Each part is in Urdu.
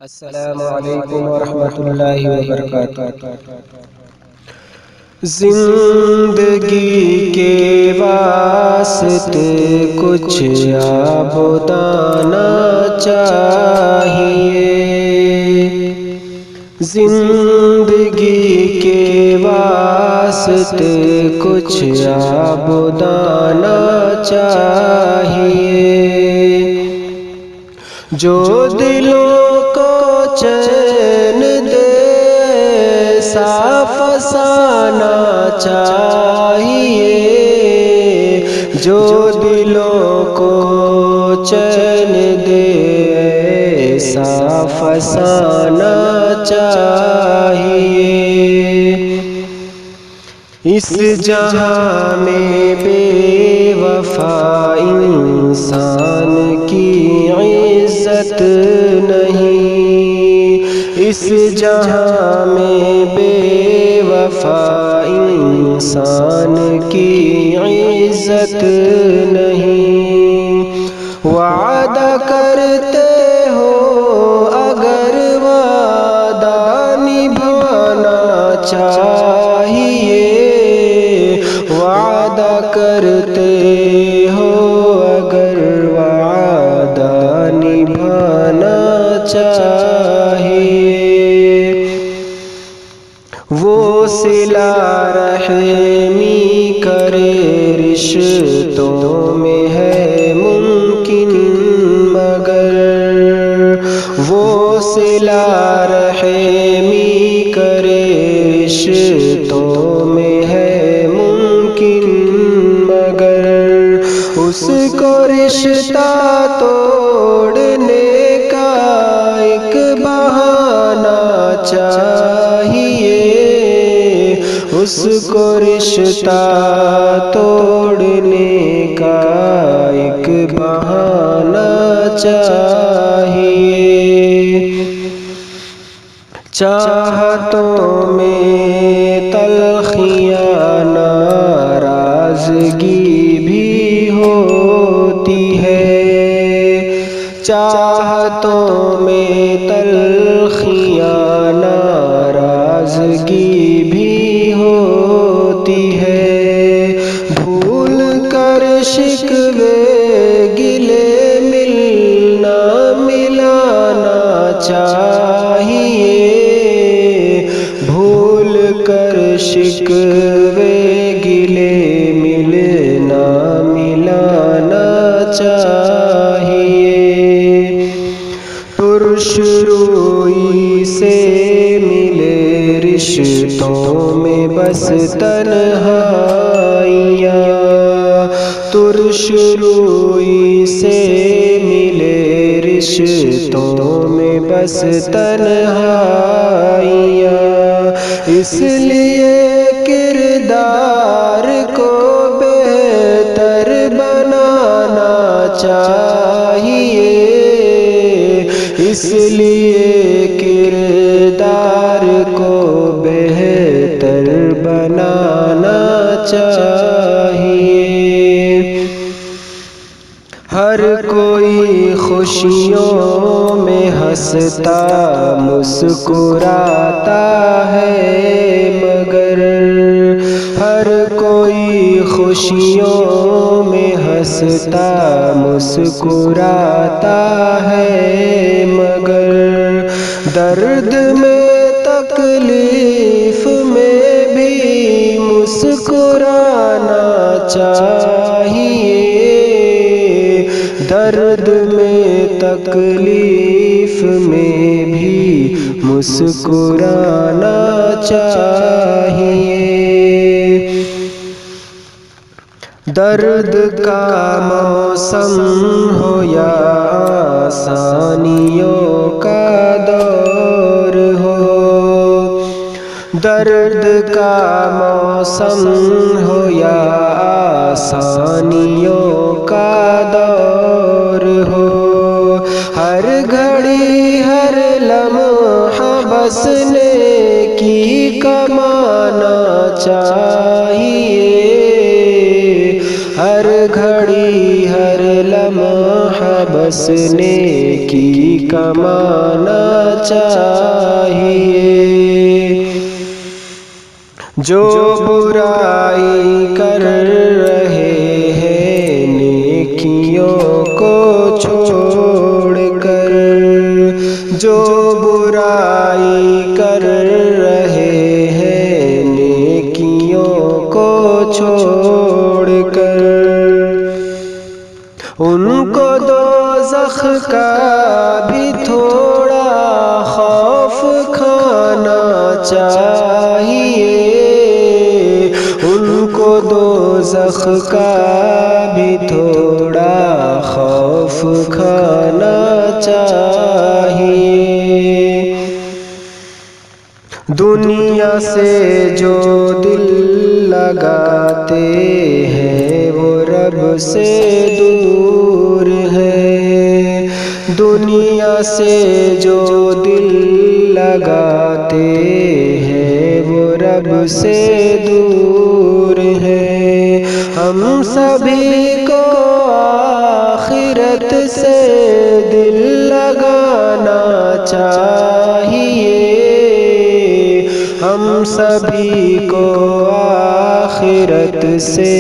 السلام علیکم ورحمۃ اللہ وبرکاتہ۔ زندگی کے واسطے کچھ آبادانا چاہیے، زندگی کے واسطے کچھ آبادانا چاہیے، جو دلوں کو چین دے صاف فسانا چاہیے، جو دلوں کو چین دے صاف فسانا چاہیے۔ اس جہاں میں بے وفا انسان کی عزت نہیں، اس جہاں میں بے وفا انسان کی عزت نہیں۔ وعدہ کرتے ہو اگر وعدہ نبھانا چاہیے، وعدہ کرتے ہو اگر وعدہ نبھانا چاہیے، وہ صلہ رحمی کرے رشتوں میں ہے ممکن، مگر وہ صلہ رحمی کرے رشتوں میں ہے ممکن، مگر اس کو رشتہ توڑنے کا ایک بہانہ چاہیے، اس کو رشتہ توڑنے کا ایک بہانہ چاہیے۔ چاہتوں میں تلخیاں ناراضگی بھی ہوتی ہے، چاہتوں میں تلخیاں ناراضگی بھی ہوتی ہے، بھول کر شکوے گلے ملنا ملانا چاہیے، بھول کر شکوے گلے ملنا ملانا چاہیے، ترش روئی سے ملے رشتوں میں بس تنہائیاں، ترش روئی سے ملے رشتوں میں بس تنہائیاں، اس لیے کردار کو بہتر بنانا چاہیے، اس لیے کردار کو بہتر بنانا چاہیے۔ ہر کوئی خوشیوں میں ہنستا مسکراتا ہے، مگر ہر کوئی خوشیوں میں ہنستا مسکراتا ہے، مگر درد میں تکلیف میں بھی مسکرانا چاہیے، درد میں تکلیف میں بھی مسکرانا چاہیے۔ درد کا موسم ہو یا آسانیوں کا دور ہو، درد کا موسم ہو یا آسانیوں کا دور ہو، ہر گھڑی ہر لمحہ بس نیکی کمانا چاہیے، ہر گھڑی ہر لمحہ بس نیکی کمانا چاہیے، جو برائی کر رہے ہیں نیکیوں کو چھوڑ کر، جو برائی کر رہے ہیں نیکیوں کو چھوڑ کر، ان کو دوزخ کا بھی تھوڑا خوف کھانا چاہیے، ان کو دوزخ کا بھی تھوڑا خوف کھانا چاہیے۔ دنیا سے جو دل لگاتے ہیں وہ رب سے دور ہے، دنیا سے جو دل لگاتے ہیں وہ رب سے دور ہے۔ ہم سبھی کو آخرت سے دل لگانا چاہیے، ہم سبھی کو آخرت سے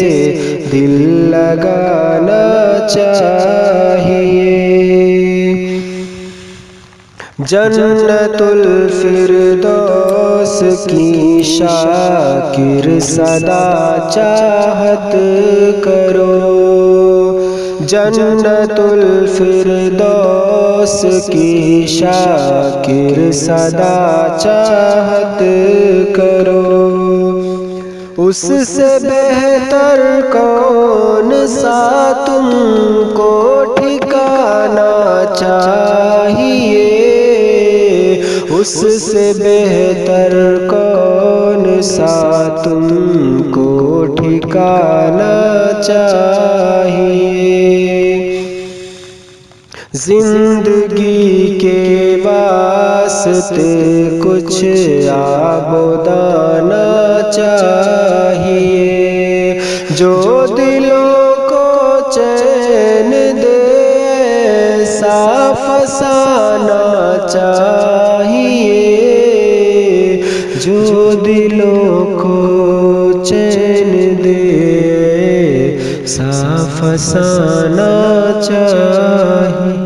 دل لگانا چاہیے۔ جنت الفردوس کی شاکر صدا چاہت کرو، جنت الفردوس کی شاکر صدا چاہت کرو، اس سے بہتر کون سا تم کو ٹھکانا چاہیے، اس سے بہتر کون سا تم کو ٹھکانا چاہیے۔ زندگی کے واسطے کچھ آبادانا چاہیے، جو دلوں کو چین دے ایسا فسانا چاہیے، جو دلوں کو چین دے ایسا فسانا چاہیے۔